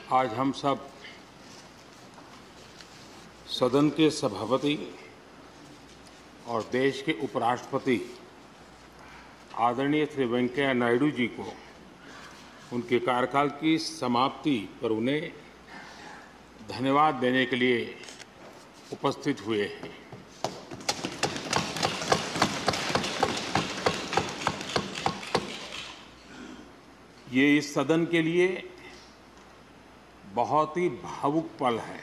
आज हम सब सदन के सभापति और देश के उपराष्ट्रपति आदरणीय श्री वेंकैया नायडू जी को उनके कार्यकाल की समाप्ति पर उन्हें धन्यवाद देने के लिए उपस्थित हुए हैं। ये इस सदन के लिए बहुत ही भावुक पल है।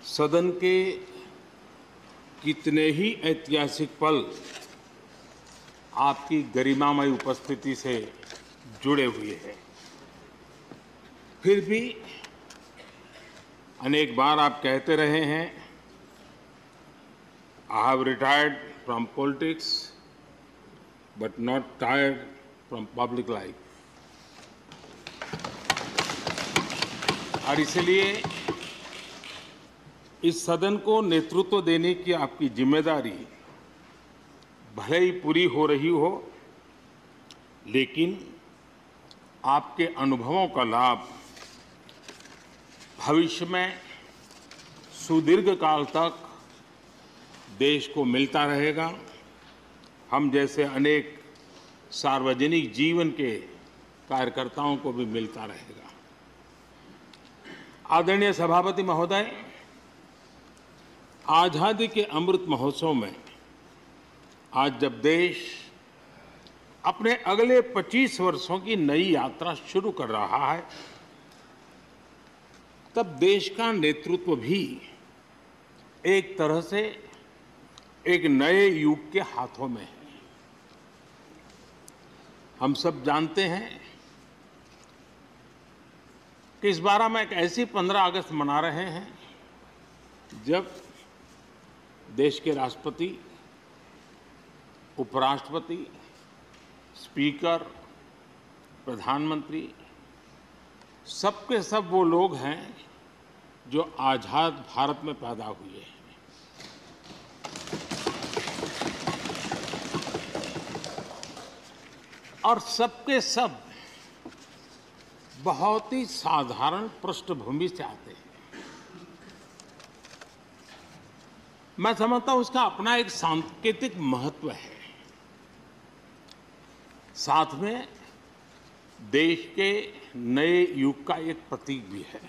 सदन के कितने ही ऐतिहासिक पल आपकी गरिमामय उपस्थिति से जुड़े हुए हैं। फिर भी अनेक बार आप कहते रहे हैं, I have retired from politics but not tired from public life. और इसलिए इस सदन को नेतृत्व देने की आपकी जिम्मेदारी भले ही पूरी हो रही हो, लेकिन आपके अनुभवों का लाभ भविष्य में सुदीर्घ काल तक देश को मिलता रहेगा। हम जैसे अनेक सार्वजनिक जीवन के कार्यकर्ताओं को भी मिलता रहेगा। आदरणीय सभापति महोदय, आजादी के अमृत महोत्सव में आज जब देश अपने अगले 25 वर्षों की नई यात्रा शुरू कर रहा है, तब देश का नेतृत्व भी एक तरह से एक नए युग के हाथों में है। हम सब जानते हैं कि इस बार हम एक ऐसी 15 अगस्त मना रहे हैं जब देश के राष्ट्रपति, उपराष्ट्रपति, स्पीकर, प्रधानमंत्री सबके सब वो लोग हैं जो आजाद भारत में पैदा हुए हैं। और सबके सब बहुत ही साधारण पृष्ठभूमि से आते हैं। मैं समझता हूं उसका अपना एक सांकेतिक महत्व है, साथ में देश के नए युग का एक प्रतीक भी है।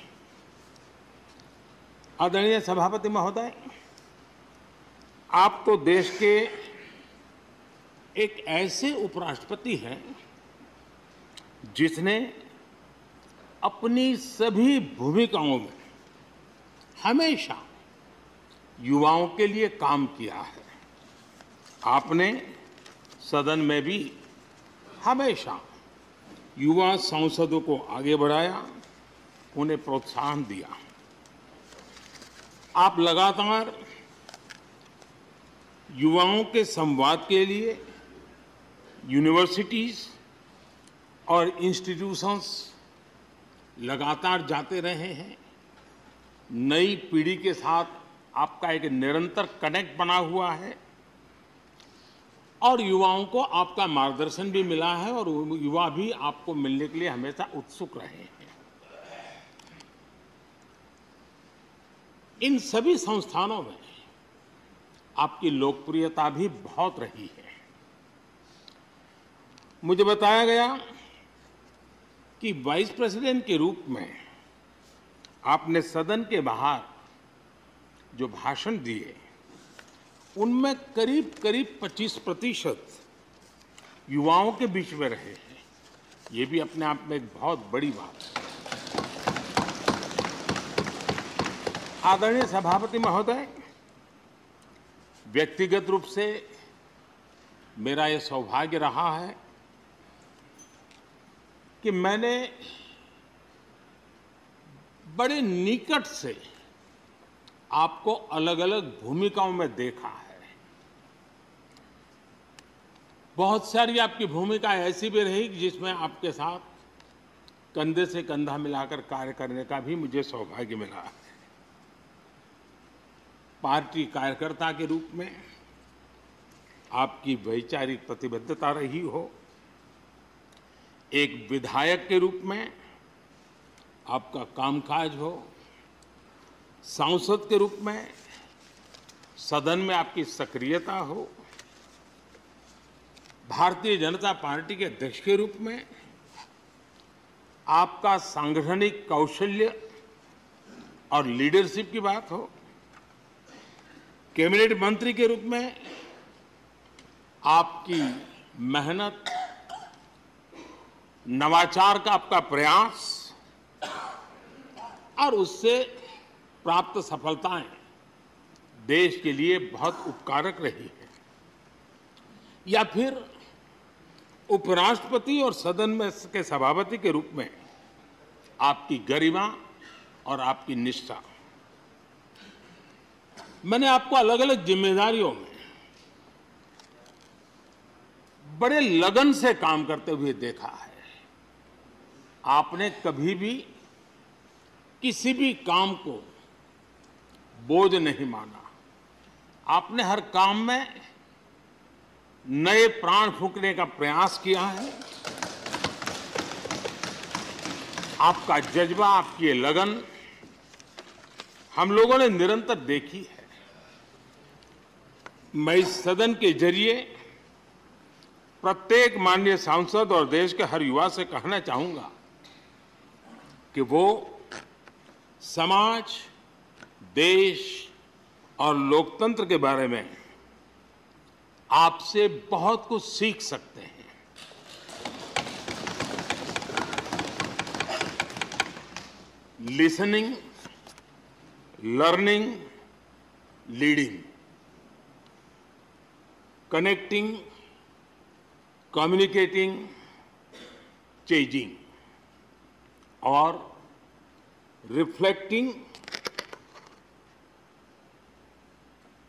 आदरणीय सभापति महोदय, आप तो देश के एक ऐसे उपराष्ट्रपति हैं जिसने अपनी सभी भूमिकाओं में हमेशा युवाओं के लिए काम किया है। आपने सदन में भी हमेशा युवा सांसदों को आगे बढ़ाया, उन्हें प्रोत्साहन दिया। आप लगातार युवाओं के संवाद के लिए यूनिवर्सिटीज और इंस्टीट्यूशंस लगातार जाते रहे हैं। नई पीढ़ी के साथ आपका एक निरंतर कनेक्ट बना हुआ है और युवाओं को आपका मार्गदर्शन भी मिला है और युवा भी आपको मिलने के लिए हमेशा उत्सुक रहे हैं। इन सभी संस्थानों में आपकी लोकप्रियता भी बहुत रही है। मुझे बताया गया कि वाइस प्रेसिडेंट के रूप में आपने सदन के बाहर जो भाषण दिए, उनमें करीब करीब 25% युवाओं के बीच में रहे हैं। ये भी अपने आप में एक बहुत बड़ी बात है। आदरणीय सभापति महोदय, व्यक्तिगत रूप से मेरा ये सौभाग्य रहा है कि मैंने बड़े निकट से आपको अलग अलग भूमिकाओं में देखा है। बहुत सारी आपकी भूमिकाएं ऐसी भी रही जिसमें आपके साथ कंधे से कंधा मिलाकर कार्य करने का भी मुझे सौभाग्य मिला है। पार्टी कार्यकर्ता के रूप में आपकी वैचारिक प्रतिबद्धता रही हो, एक विधायक के रूप में आपका कामकाज हो, सांसद के रूप में सदन में आपकी सक्रियता हो, भारतीय जनता पार्टी के अध्यक्ष के रूप में आपका सांगठनिक कौशल्य और लीडरशिप की बात हो, कैबिनेट मंत्री के रूप में आपकी मेहनत, नवाचार का आपका प्रयास और उससे प्राप्त सफलताएं देश के लिए बहुत उपकारक रही है, या फिर उपराष्ट्रपति और सदन में के सभापति के रूप में आपकी गरिमा और आपकी निष्ठा। मैंने आपको अलग अलग जिम्मेदारियों में बड़े लगन से काम करते हुए देखा है। आपने कभी भी किसी भी काम को बोझ नहीं माना। आपने हर काम में नए प्राण फूंकने का प्रयास किया है। आपका जज्बा, आपकी ये लगन हम लोगों ने निरंतर देखी है। मैं इस सदन के जरिए प्रत्येक माननीय सांसद और देश के हर युवा से कहना चाहूंगा कि वो समाज, देश और लोकतंत्र के बारे में आपसे बहुत कुछ सीख सकते हैं। Listening, learning, leading, connecting, communicating, changing और रिफ्लेक्टिंग,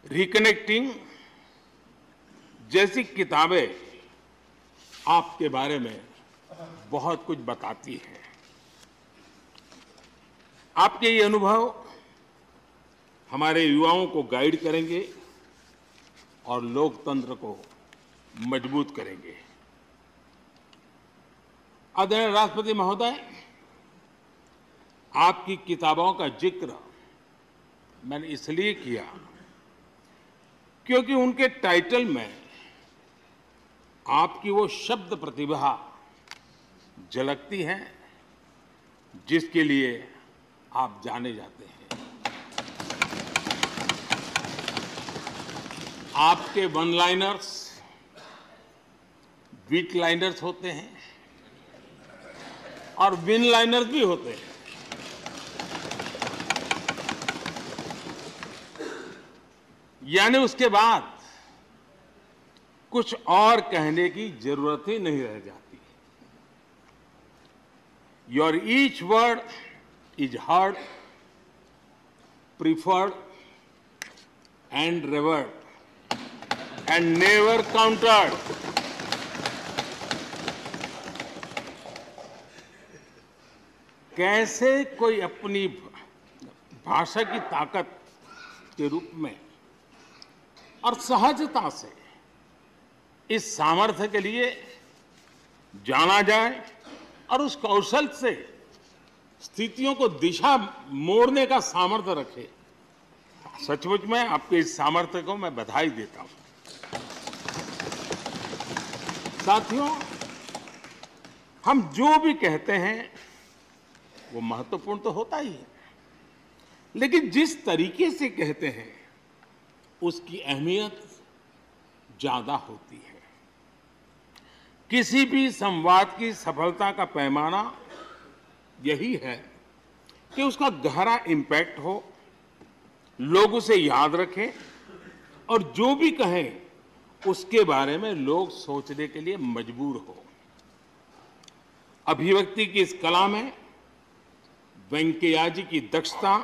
रिकनेक्टिंग जैसी किताबें आपके बारे में बहुत कुछ बताती हैं। आपके ये अनुभव हमारे युवाओं को गाइड करेंगे और लोकतंत्र को मजबूत करेंगे। आदरणीय राष्ट्रपति महोदय, आपकी किताबों का जिक्र मैंने इसलिए किया क्योंकि उनके टाइटल में आपकी वो शब्द प्रतिभा झलकती है जिसके लिए आप जाने जाते हैं। आपके वन लाइनर्स, बीट लाइनर्स होते हैं और विन लाइनर्स भी होते हैं। यानी उसके बाद कुछ और कहने की जरूरत ही नहीं रह जाती। Your each word is heard, preferred and revered and never countered. कैसे कोई अपनी भाषा की ताकत के रूप में और सहजता से इस सामर्थ्य के लिए जाना जाए और उस कौशल से स्थितियों को दिशा मोड़ने का सामर्थ्य रखे। सचमुच में आपके इस सामर्थ्य को मैं बधाई देता हूं। साथियों, हम जो भी कहते हैं वो महत्वपूर्ण तो होता ही है, लेकिन जिस तरीके से कहते हैं उसकी अहमियत ज्यादा होती है। किसी भी संवाद की सफलता का पैमाना यही है कि उसका गहरा इम्पैक्ट हो, लोग उसे याद रखें और जो भी कहें उसके बारे में लोग सोचने के लिए मजबूर हो। अभिव्यक्ति की इस कला में वेंकैया जी की दक्षता,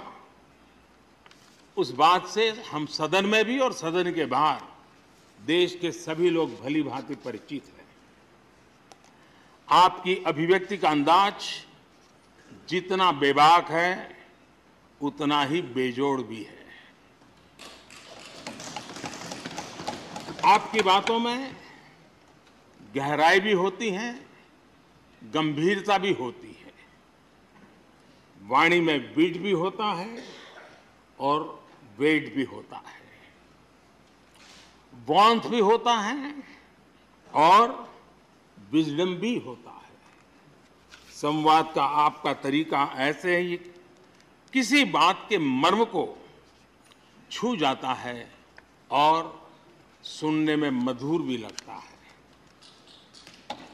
उस बात से हम सदन में भी और सदन के बाहर देश के सभी लोग भली भांति परिचित हैं। आपकी अभिव्यक्ति का अंदाज जितना बेबाक है उतना ही बेजोड़ भी है। आपकी बातों में गहराई भी होती है, गंभीरता भी होती है। वाणी में बीट भी होता है और वेट भी होता है, वार्मथ भी होता है और विजडम भी होता है। संवाद का आपका तरीका ऐसे ही किसी बात के मर्म को छू जाता है और सुनने में मधुर भी लगता है।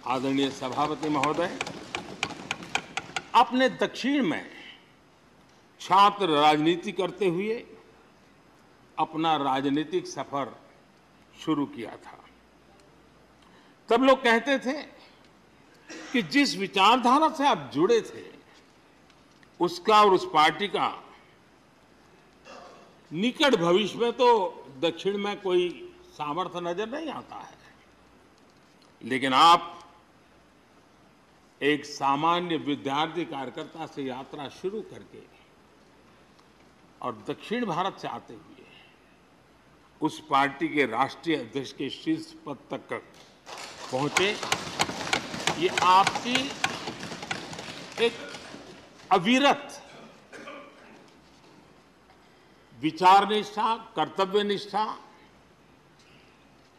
आदरणीय सभापति महोदय, आपने दक्षिण में छात्र राजनीति करते हुए अपना राजनीतिक सफर शुरू किया था। तब लोग कहते थे कि जिस विचारधारा से आप जुड़े थे उसका और उस पार्टी का निकट भविष्य में तो दक्षिण में कोई सामर्थ्य नजर नहीं आता है, लेकिन आप एक सामान्य विद्यार्थी कार्यकर्ता से यात्रा शुरू करके और दक्षिण भारत से आते हुए उस पार्टी के राष्ट्रीय अध्यक्ष के शीर्ष पद तक पहुंचे। ये आपकी एक अविरत विचार निष्ठा, कर्तव्य निष्ठा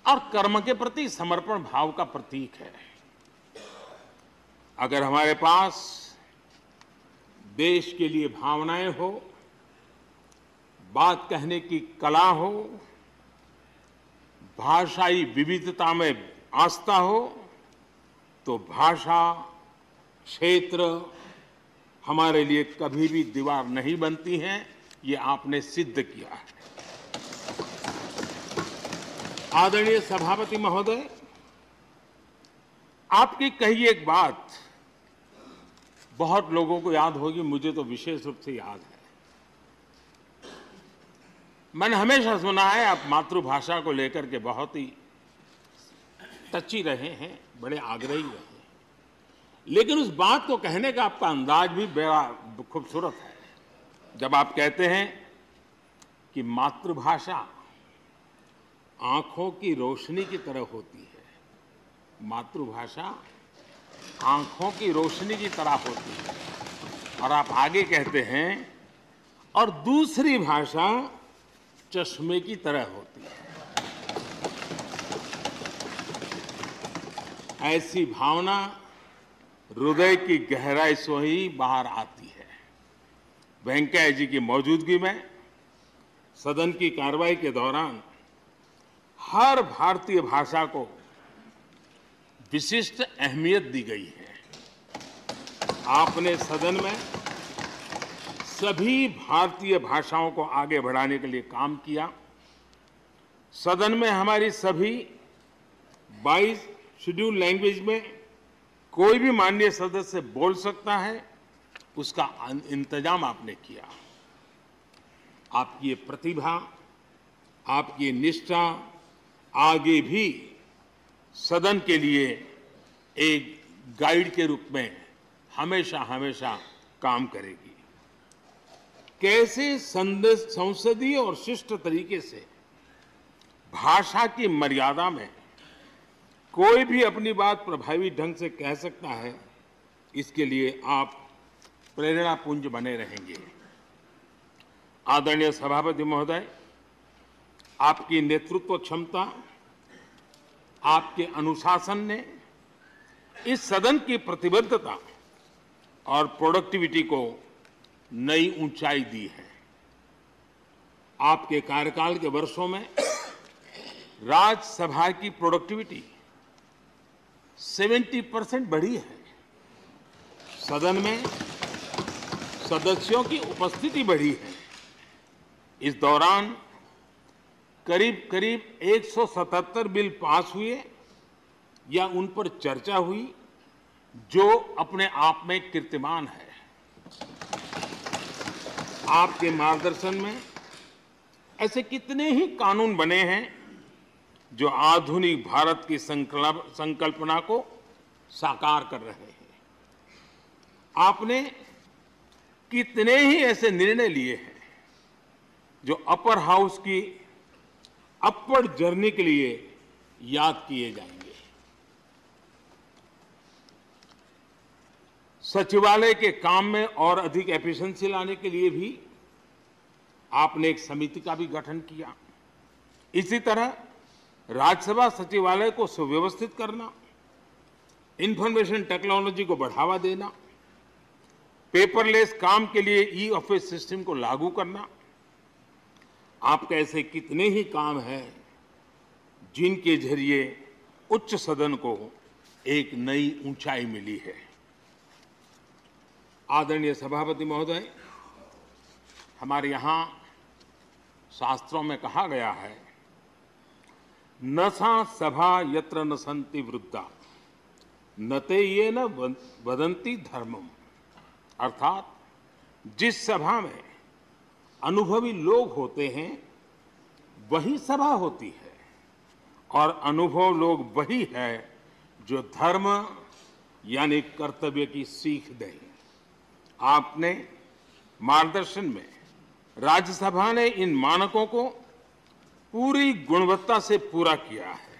और कर्म के प्रति समर्पण भाव का प्रतीक है। अगर हमारे पास देश के लिए भावनाएं हो, बात कहने की कला हो, भाषाई विविधता में आस्था हो, तो भाषा, क्षेत्र हमारे लिए कभी भी दीवार नहीं बनती हैं। ये आपने सिद्ध किया है। आदरणीय सभापति महोदय, आपकी कही एक बात बहुत लोगों को याद होगी, मुझे तो विशेष रूप से याद है। मैंने हमेशा सुना है आप मातृभाषा को लेकर के बहुत ही टची रहे हैं, बड़े आग्रही रहे हैं, लेकिन उस बात को कहने का आपका अंदाज भी बड़ा खूबसूरत है। जब आप कहते हैं कि मातृभाषा आंखों की रोशनी की तरह होती है, मातृभाषा आंखों की रोशनी की तरह होती है, और आप आगे कहते हैं और दूसरी भाषा चश्मे की तरह होती है। ऐसी भावना हृदय की गहराई से ही बाहर आती है। वेंकैया जी की मौजूदगी में सदन की कार्रवाई के दौरान हर भारतीय भाषा को विशिष्ट अहमियत दी गई है। आपने सदन में सभी भारतीय भाषाओं को आगे बढ़ाने के लिए काम किया। सदन में हमारी सभी 22 शेड्यूल लैंग्वेज में कोई भी माननीय सदस्य बोल सकता है, उसका इंतजाम आपने किया। आपकी ये प्रतिभा, आपकी ये निष्ठा आगे भी सदन के लिए एक गाइड के रूप में हमेशा हमेशा काम करेगी। कैसे संसदीय और शिष्ट तरीके से भाषा की मर्यादा में कोई भी अपनी बात प्रभावी ढंग से कह सकता है, इसके लिए आप प्रेरणा पुंज बने रहेंगे। आदरणीय सभापति महोदय, आपकी नेतृत्व क्षमता, आपके अनुशासन ने इस सदन की प्रतिबद्धता और प्रोडक्टिविटी को नई ऊंचाई दी है। आपके कार्यकाल के वर्षों में राज्यसभा की प्रोडक्टिविटी 70% बढ़ी है। सदन में सदस्यों की उपस्थिति बढ़ी है। इस दौरान करीब करीब 177 बिल पास हुए या उन पर चर्चा हुई, जो अपने आप में कीर्तिमान है। आपके मार्गदर्शन में ऐसे कितने ही कानून बने हैं जो आधुनिक भारत की संकल्पना को साकार कर रहे हैं। आपने कितने ही ऐसे निर्णय लिए हैं जो अपर हाउस की अपवर्ड जर्नी के लिए याद किए जाएंगे। सचिवालय के काम में और अधिक एफिशिएंसी लाने के लिए भी आपने एक समिति का भी गठन किया। इसी तरह राज्यसभा सचिवालय को सुव्यवस्थित करना, इंफॉर्मेशन टेक्नोलॉजी को बढ़ावा देना, पेपरलेस काम के लिए ई ऑफिस सिस्टम को लागू करना, आपके ऐसे कितने ही काम हैं जिनके जरिए उच्च सदन को एक नई ऊंचाई मिली है। आदरणीय सभापति महोदय, हमारे यहाँ शास्त्रों में कहा गया है, न सा सभा यत्र न सन्ति वृद्धा न ते ये न वदन्ति धर्मम। अर्थात जिस सभा में अनुभवी लोग होते हैं वही सभा होती है, और अनुभव लोग वही है जो धर्म यानी कर्तव्य की सीख दें। आपने मार्गदर्शन में राज्यसभा ने इन मानकों को पूरी गुणवत्ता से पूरा किया है।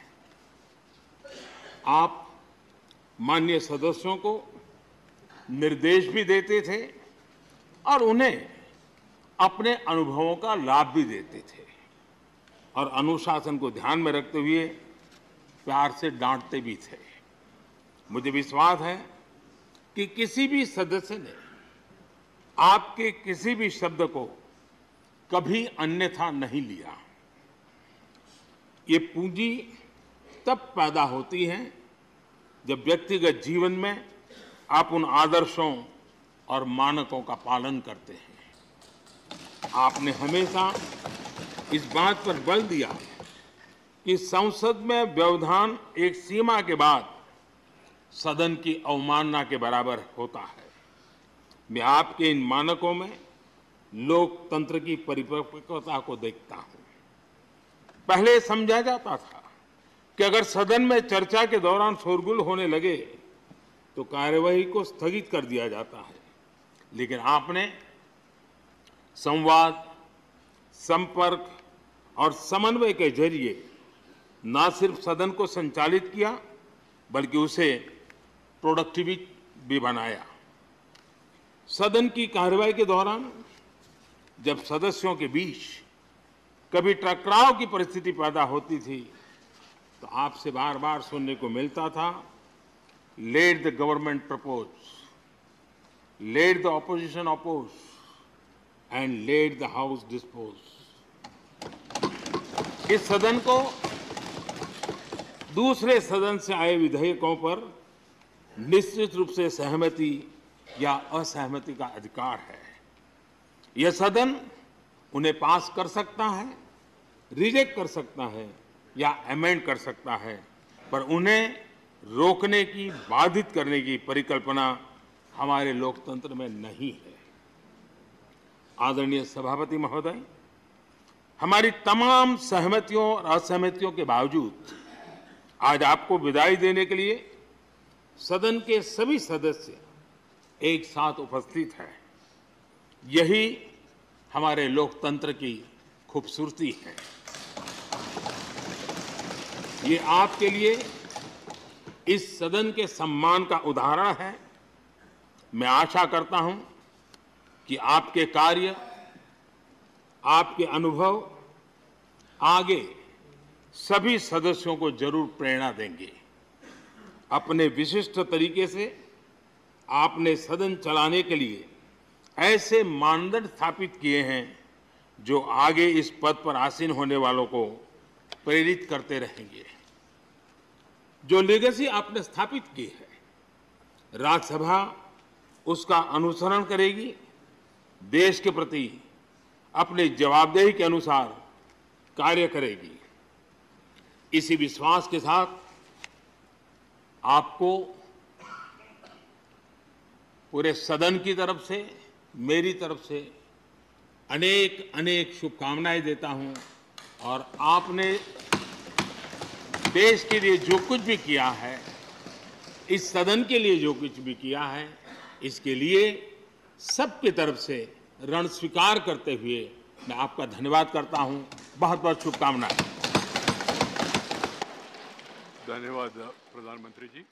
आप माननीय सदस्यों को निर्देश भी देते थे और उन्हें अपने अनुभवों का लाभ भी देते थे, और अनुशासन को ध्यान में रखते हुए प्यार से डांटते भी थे। मुझे विश्वास है कि किसी भी सदस्य ने आपके किसी भी शब्द को कभी अन्यथा नहीं लिया। ये पूंजी तब पैदा होती है जब व्यक्तिगत जीवन में आप उन आदर्शों और मानकों का पालन करते हैं। आपने हमेशा इस बात पर बल दिया कि संसद में व्यवधान एक सीमा के बाद सदन की अवमानना के बराबर होता है। मैं आपके इन मानकों में लोकतंत्र की परिपक्वता को देखता हूं। पहले समझा जाता था कि अगर सदन में चर्चा के दौरान शोरगुल होने लगे तो कार्यवाही को स्थगित कर दिया जाता है, लेकिन आपने संवाद, संपर्क और समन्वय के जरिए न सिर्फ सदन को संचालित किया बल्कि उसे प्रोडक्टिव भी बनाया। सदन की कार्यवाही के दौरान जब सदस्यों के बीच कभी टकराव की परिस्थिति पैदा होती थी तो आपसे बार बार सुनने को मिलता था, let the government propose, let the opposition oppose and let the house dispose. इस सदन को दूसरे सदन से आए विधेयकों पर निश्चित रूप से सहमति या असहमति का अधिकार है। यह सदन उन्हें पास कर सकता है, रिजेक्ट कर सकता है या अमेंड कर सकता है, पर उन्हें रोकने की, बाधित करने की परिकल्पना हमारे लोकतंत्र में नहीं है। आदरणीय सभापति महोदय, हमारी तमाम सहमतियों और असहमतियों के बावजूद आज आपको विदाई देने के लिए सदन के सभी सदस्य एक साथ उपस्थित हैं। यही हमारे लोकतंत्र की खूबसूरती है। ये आपके लिए इस सदन के सम्मान का उदाहरण है। मैं आशा करता हूं कि आपके कार्य, आपके अनुभव आगे सभी सदस्यों को जरूर प्रेरणा देंगे। अपने विशिष्ट तरीके से आपने सदन चलाने के लिए ऐसे मानदंड स्थापित किए हैं जो आगे इस पद पर आसीन होने वालों को प्रेरित करते रहेंगे। जो लेगेसी आपने स्थापित की है, राज्यसभा उसका अनुसरण करेगी, देश के प्रति अपनी जवाबदेही के अनुसार कार्य करेगी। इसी विश्वास के साथ आपको पूरे सदन की तरफ से, मेरी तरफ से अनेक अनेक शुभकामनाएं देता हूं। और आपने देश के लिए जो कुछ भी किया है, इस सदन के लिए जो कुछ भी किया है, इसके लिए सबकी तरफ से ऋण स्वीकार करते हुए मैं आपका धन्यवाद करता हूं। बहुत बहुत शुभकामनाएं। धन्यवाद प्रधानमंत्री जी।